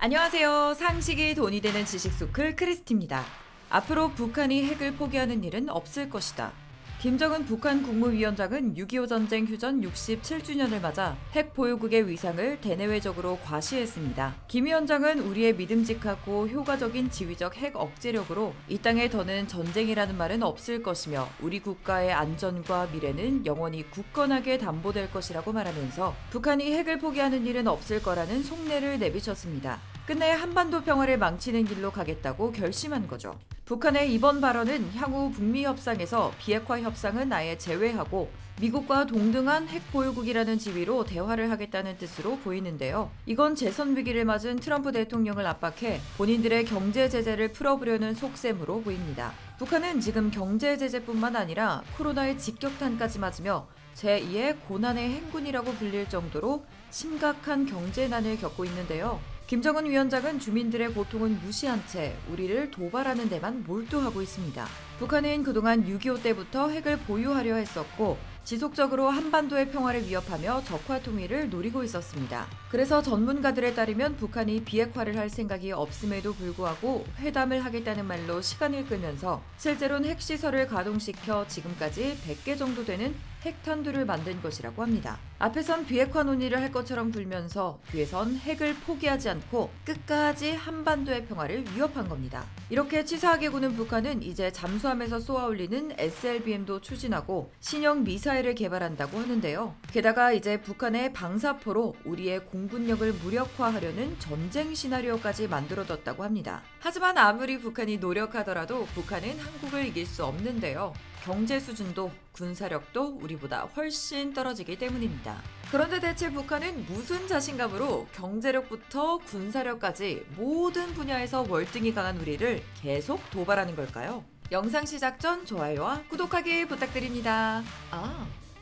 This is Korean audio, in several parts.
안녕하세요. 상식이 돈이 되는 지식소클 크리스티입니다. 앞으로 북한이 핵을 포기하는 일은 없을 것이다. 김정은 북한 국무위원장은 6.25 전쟁 휴전 67주년을 맞아 핵 보유국의 위상을 대내외적으로 과시했습니다. 김 위원장은 우리의 믿음직하고 효과적인 지휘적 핵 억제력으로 이 땅에 더는 전쟁이라는 말은 없을 것이며 우리 국가의 안전과 미래는 영원히 굳건하게 담보될 것이라고 말하면서 북한이 핵을 포기하는 일은 없을 거라는 속내를 내비쳤습니다. 끝내 한반도 평화를 망치는 길로 가겠다고 결심한 거죠. 북한의 이번 발언은 향후 북미 협상에서 비핵화 협상은 아예 제외하고 미국과 동등한 핵 보유국이라는 지위로 대화를 하겠다는 뜻으로 보이는데요. 이건 재선 위기를 맞은 트럼프 대통령을 압박해 본인들의 경제 제재를 풀어보려는 속셈으로 보입니다. 북한은 지금 경제 제재뿐만 아니라 코로나의 직격탄까지 맞으며 제2의 고난의 행군이라고 불릴 정도로 심각한 경제난을 겪고 있는데요. 김정은 위원장은 주민들의 고통은 무시한 채 우리를 도발하는 데만 몰두하고 있습니다. 북한은 그동안 6.25 때부터 핵을 보유하려 했었고 지속적으로 한반도의 평화를 위협하며 적화 통일을 노리고 있었습니다. 그래서 전문가들에 따르면 북한이 비핵화를 할 생각이 없음에도 불구하고 회담을 하겠다는 말로 시간을 끌면서 실제로는 핵시설을 가동시켜 지금까지 100개 정도 되는 핵탄두를 만든 것이라고 합니다. 앞에선 비핵화 논의를 할 것처럼 굴면서 뒤에선 핵을 포기하지 않고 끝까지 한반도의 평화를 위협한 겁니다. 이렇게 치사하게 구는 북한은 이제 잠수함에서 쏘아올리는 SLBM도 추진하고 신형 미사일을 개발한다고 하는데요. 게다가 이제 북한의 방사포로 우리의 공군력을 무력화하려는 전쟁 시나리오까지 만들어뒀다고 합니다. 하지만 아무리 북한이 노력하더라도 북한은 한국을 이길 수 없는데요. 경제 수준도 군사력도 우리보다 훨씬 떨어지기 때문입니다. 그런데 대체 북한은 무슨 자신감으로 경제력부터 군사력까지 모든 분야에서 월등히 강한 우리를 계속 도발하는 걸까요? 영상 시작 전 좋아요와 구독하기 부탁드립니다.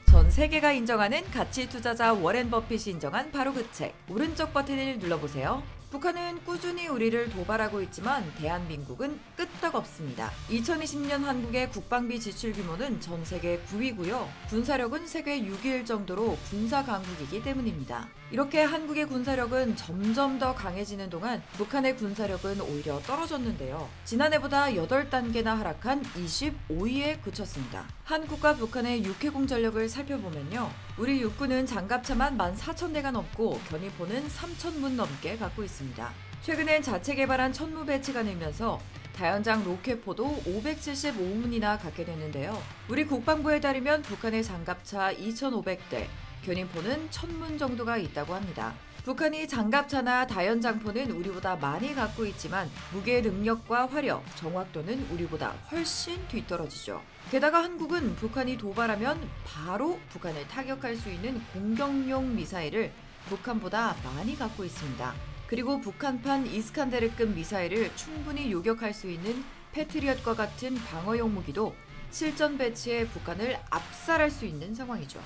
전 세계가 인정하는 가치 투자자 워렌 버핏이 인정한 바로 그 책, 오른쪽 버튼을 눌러보세요. 북한은 꾸준히 우리를 도발하고 있지만 대한민국은 끄떡없습니다. 2020년 한국의 국방비 지출 규모는 전 세계 9위고요. 군사력은 세계 6위일 정도로 군사 강국이기 때문입니다. 이렇게 한국의 군사력은 점점 더 강해지는 동안 북한의 군사력은 오히려 떨어졌는데요. 지난해보다 8단계나 하락한 25위에 그쳤습니다. 한국과 북한의 육해공 전력을 살펴보면요. 우리 육군은 장갑차만 14,000대가 넘고 견인포는 3,000문 넘게 갖고 있습니다. 최근엔 자체 개발한 천무 배치가 늘면서 다연장 로켓포도 575문이나 갖게 됐는데요. 우리 국방부에 따르면 북한의 장갑차 2,500대, 견인포는 1,000문 정도가 있다고 합니다. 북한이 장갑차나 다연장포는 우리보다 많이 갖고 있지만 무게 능력과 화력, 정확도는 우리보다 훨씬 뒤떨어지죠. 게다가 한국은 북한이 도발하면 바로 북한을 타격할 수 있는 공격용 미사일을 북한보다 많이 갖고 있습니다. 그리고 북한판 이스칸데르급 미사일을 충분히 요격할 수 있는 패트리엇과 같은 방어용 무기도 실전 배치해 북한을 압살할 수 있는 상황이죠.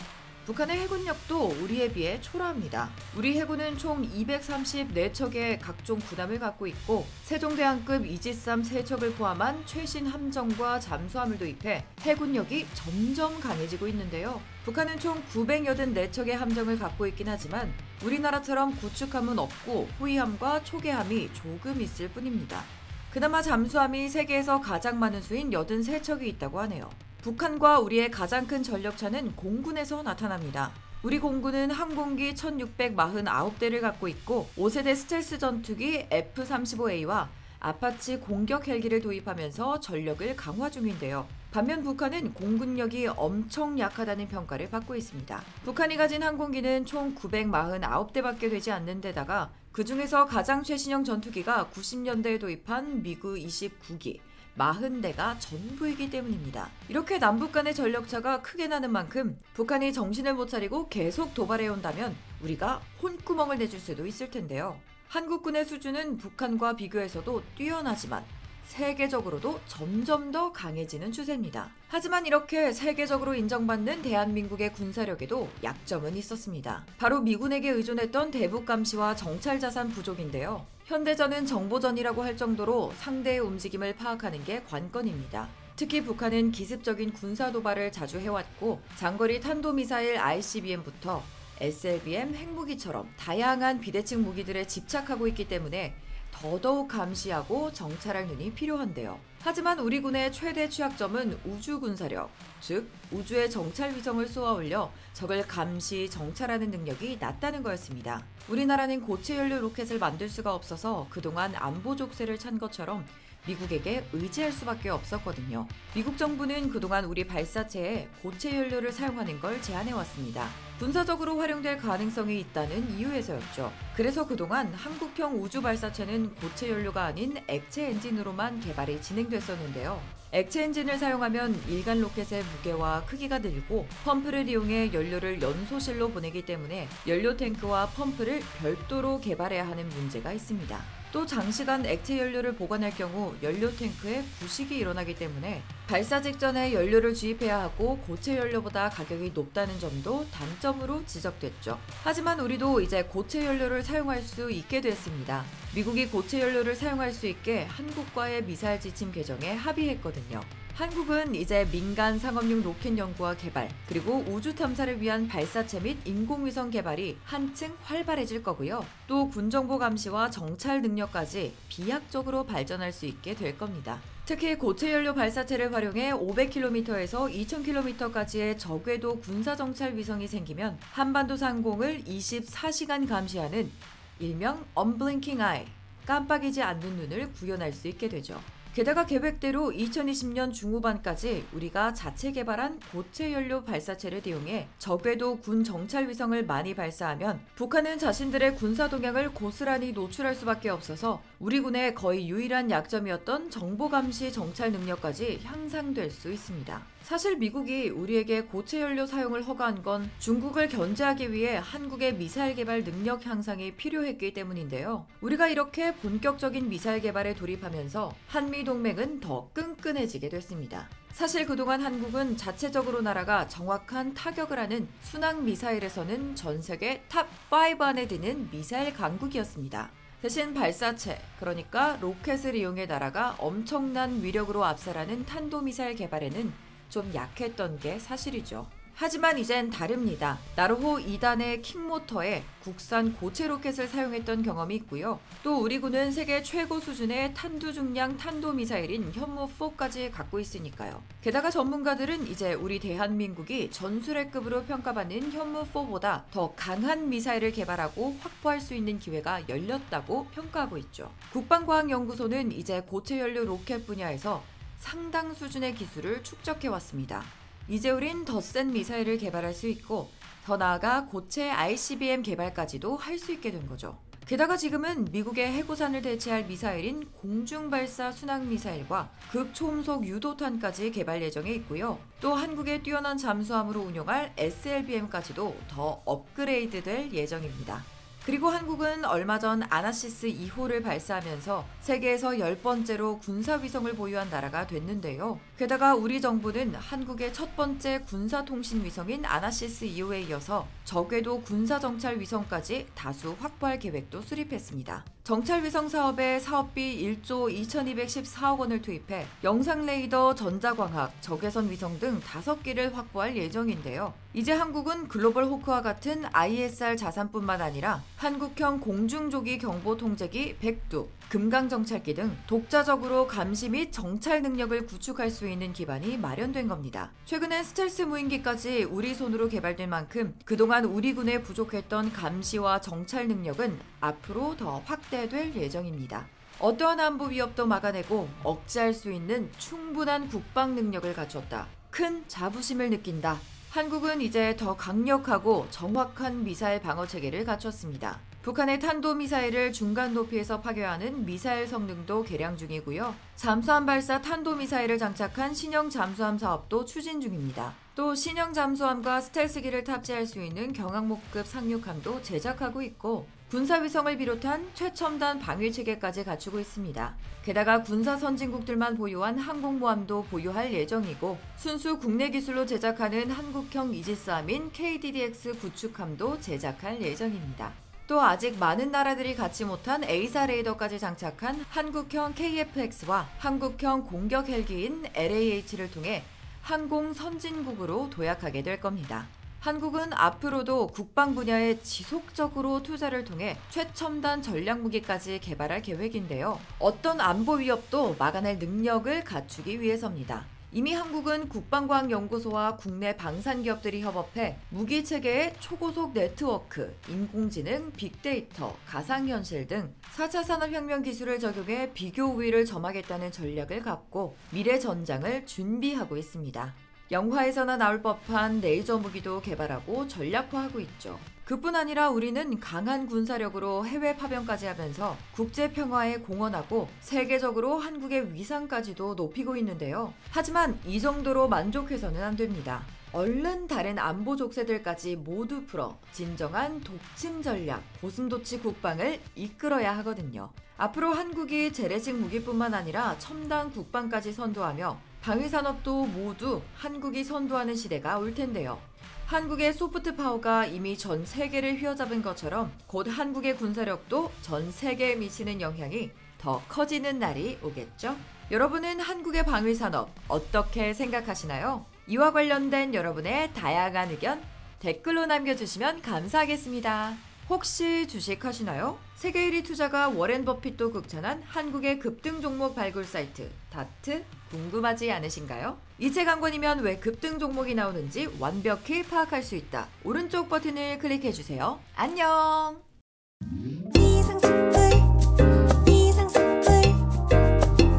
북한의 해군력도 우리에 비해 초라합니다. 우리 해군은 총 234척의 각종 군함을 갖고 있고 세종대왕급 이지삼 3척을 포함한 최신 함정과 잠수함을 도입해 해군력이 점점 강해지고 있는데요. 북한은 총 984척의 함정을 갖고 있긴 하지만 우리나라처럼 구축함은 없고 호위함과 초계함이 조금 있을 뿐입니다. 그나마 잠수함이 세계에서 가장 많은 수인 83척이 있다고 하네요. 북한과 우리의 가장 큰 전력차는 공군에서 나타납니다. 우리 공군은 항공기 1649대를 갖고 있고 5세대 스텔스 전투기 F-35A와 아파치 공격 헬기를 도입하면서 전력을 강화 중인데요. 반면 북한은 공군력이 엄청 약하다는 평가를 받고 있습니다. 북한이 가진 항공기는 총 949대밖에 되지 않는 데다가 그 중에서 가장 최신형 전투기가 90년대에 도입한 미그 29기, 40대가 전부이기 때문입니다. 이렇게 남북 간의 전력차가 크게 나는 만큼 북한이 정신을 못 차리고 계속 도발해온다면 우리가 혼구멍을 내줄 수도 있을 텐데요. 한국군의 수준은 북한과 비교해서도 뛰어나지만 세계적으로도 점점 더 강해지는 추세입니다. 하지만 이렇게 세계적으로 인정받는 대한민국의 군사력에도 약점은 있었습니다. 바로 미군에게 의존했던 대북 감시와 정찰 자산 부족인데요. 현대전은 정보전이라고 할 정도로 상대의 움직임을 파악하는 게 관건입니다. 특히 북한은 기습적인 군사 도발을 자주 해왔고 장거리 탄도미사일 ICBM부터 SLBM 핵무기처럼 다양한 비대칭 무기들에 집착하고 있기 때문에 더더욱 감시하고 정찰할 눈이 필요한데요. 하지만 우리 군의 최대 취약점은 우주 군사력, 즉 우주에 정찰 위성을 쏘아 올려 적을 감시, 정찰하는 능력이 낮다는 거였습니다. 우리나라는 고체 연료 로켓을 만들 수가 없어서 그동안 안보 족쇄를 찬 것처럼 미국에게 의지할 수밖에 없었거든요. 미국 정부는 그동안 우리 발사체에 고체 연료를 사용하는 걸 제한해왔습니다. 군사적으로 활용될 가능성이 있다는 이유에서였죠. 그래서 그동안 한국형 우주 발사체는 고체 연료가 아닌 액체 엔진으로만 개발이 진행됐었는데요. 액체 엔진을 사용하면 일간 로켓의 무게와 크기가 늘고 펌프를 이용해 연료를 연소실로 보내기 때문에 연료 탱크와 펌프를 별도로 개발해야 하는 문제가 있습니다. 또 장시간 액체 연료를 보관할 경우 연료 탱크에 부식이 일어나기 때문에 발사 직전에 연료를 주입해야 하고 고체 연료보다 가격이 높다는 점도 단점으로 지적됐죠. 하지만 우리도 이제 고체 연료를 사용할 수 있게 됐습니다. 미국이 고체 연료를 사용할 수 있게 한국과의 미사일 지침 개정에 합의했거든요. 한국은 이제 민간 상업용 로켓 연구와 개발, 그리고 우주 탐사를 위한 발사체 및 인공위성 개발이 한층 활발해질 거고요. 또 군정보 감시와 정찰 능력까지 비약적으로 발전할 수 있게 될 겁니다. 특히 고체 연료 발사체를 활용해 500km에서 2000km까지의 저궤도 군사정찰 위성이 생기면 한반도 상공을 24시간 감시하는 일명 Unblinking Eye, 깜빡이지 않는 눈을 구현할 수 있게 되죠. 게다가 계획대로 2020년 중후반까지 우리가 자체 개발한 고체 연료 발사체를 이용해 저궤도 군 정찰 위성을 많이 발사하면 북한은 자신들의 군사 동향을 고스란히 노출할 수밖에 없어서 우리 군의 거의 유일한 약점이었던 정보 감시 정찰 능력까지 향상될 수 있습니다. 사실 미국이 우리에게 고체 연료 사용을 허가한 건 중국을 견제하기 위해 한국의 미사일 개발 능력 향상이 필요했기 때문인데요. 우리가 이렇게 본격적인 미사일 개발에 돌입하면서 한미 동맹은 더 끈끈해지게 됐습니다. 사실 그동안 한국은 자체적으로 나라가 정확한 타격을 하는 순항 미사일에서는 전 세계 탑5 안에 드는 미사일 강국이었습니다. 대신 발사체, 그러니까 로켓을 이용해 나라가 엄청난 위력으로 압살하는 탄도미사일 개발에는 좀 약했던 게 사실이죠. 하지만 이젠 다릅니다. 나로호 2단의 킥모터에 국산 고체 로켓을 사용했던 경험이 있고요. 또 우리 군은 세계 최고 수준의 탄두 중량 탄도미사일인 현무4까지 갖고 있으니까요. 게다가 전문가들은 이제 우리 대한민국이 전술핵급으로 평가받는 현무4보다 더 강한 미사일을 개발하고 확보할 수 있는 기회가 열렸다고 평가하고 있죠. 국방과학연구소는 이제 고체 연료 로켓 분야에서 상당 수준의 기술을 축적해왔습니다. 이제 우린 더 센 미사일을 개발할 수 있고 더 나아가 고체 ICBM 개발까지도 할 수 있게 된 거죠. 게다가 지금은 미국의 해고산을 대체할 미사일인 공중발사 순항미사일과 극초음속 유도탄까지 개발 예정에 있고요. 또 한국의 뛰어난 잠수함으로 운용할 SLBM까지도 더 업그레이드될 예정입니다. 그리고 한국은 얼마 전 아나시스 2호를 발사하면서 세계에서 10번째로 군사위성을 보유한 나라가 됐는데요. 게다가 우리 정부는 한국의 첫 번째 군사통신위성인 아나시스 2호에 이어서 저궤도 군사정찰 위성까지 다수 확보할 계획도 수립했습니다. 정찰위성 사업에 사업비 1조 2214억 원을 투입해 영상레이더, 전자광학, 적외선 위성 등 5기를 확보할 예정인데요. 이제 한국은 글로벌 호크와 같은 ISR 자산뿐만 아니라 한국형 공중조기 경보 통제기 100두, 금강정찰기 등 독자적으로 감시 및 정찰 능력을 구축할 수 있는 기반이 마련된 겁니다. 최근엔 스텔스 무인기까지 우리 손으로 개발된 만큼 그동안 우리 군에 부족했던 감시와 정찰 능력은 앞으로 더 확대될 예정입니다. 어떠한 안보 위협도 막아내고 억제할 수 있는 충분한 국방 능력을 갖췄다. 큰 자부심을 느낀다. 한국은 이제 더 강력하고 정확한 미사일 방어 체계를 갖췄습니다. 북한의 탄도미사일을 중간 높이에서 파괴하는 미사일 성능도 개량 중이고요. 잠수함 발사 탄도미사일을 장착한 신형 잠수함 사업도 추진 중입니다. 또 신형 잠수함과 스텔스기를 탑재할 수 있는 경항모급 상륙함도 제작하고 있고 군사위성을 비롯한 최첨단 방위체계까지 갖추고 있습니다. 게다가 군사 선진국들만 보유한 항공모함도 보유할 예정이고 순수 국내 기술로 제작하는 한국형 이지스함인 KDDX 구축함도 제작할 예정입니다. 또 아직 많은 나라들이 갖지 못한 A사 레이더까지 장착한 한국형 KF-X와 한국형 공격 헬기인 LAH를 통해 항공 선진국으로 도약하게 될 겁니다. 한국은 앞으로도 국방 분야에 지속적으로 투자를 통해 최첨단 전략 무기까지 개발할 계획인데요. 어떤 안보 위협도 막아낼 능력을 갖추기 위해서입니다. 이미 한국은 국방과학연구소와 국내 방산기업들이 협업해 무기체계의 초고속 네트워크, 인공지능, 빅데이터, 가상현실 등 4차 산업혁명 기술을 적용해 비교 우위를 점하겠다는 전략을 갖고 미래 전장을 준비하고 있습니다. 영화에서나 나올 법한 레이저 무기도 개발하고 전략화하고 있죠. 그뿐 아니라 우리는 강한 군사력으로 해외 파병까지 하면서 국제 평화에 공헌하고 세계적으로 한국의 위상까지도 높이고 있는데요. 하지만 이 정도로 만족해서는 안 됩니다. 얼른 다른 안보 족쇄들까지 모두 풀어 진정한 독침 전략, 고슴도치 국방을 이끌어야 하거든요. 앞으로 한국이 재래식 무기뿐만 아니라 첨단 국방까지 선도하며 방위산업도 모두 한국이 선도하는 시대가 올 텐데요. 한국의 소프트 파워가 이미 전 세계를 휘어잡은 것처럼 곧 한국의 군사력도 전 세계에 미치는 영향이 더 커지는 날이 오겠죠? 여러분은 한국의 방위산업 어떻게 생각하시나요? 이와 관련된 여러분의 다양한 의견 댓글로 남겨주시면 감사하겠습니다. 혹시 주식하시나요? 세계 1위 투자가 워렌 버핏도 극찬한 한국의 급등 종목 발굴 사이트 다트 궁금하지 않으신가요? 이 책 한 권이면 왜 급등 종목이 나오는지 완벽히 파악할 수 있다. 오른쪽 버튼을 클릭해주세요. 안녕!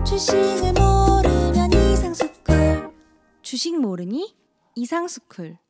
주식을 모르면 이상스쿨. 주식 모르니? 이상스쿨.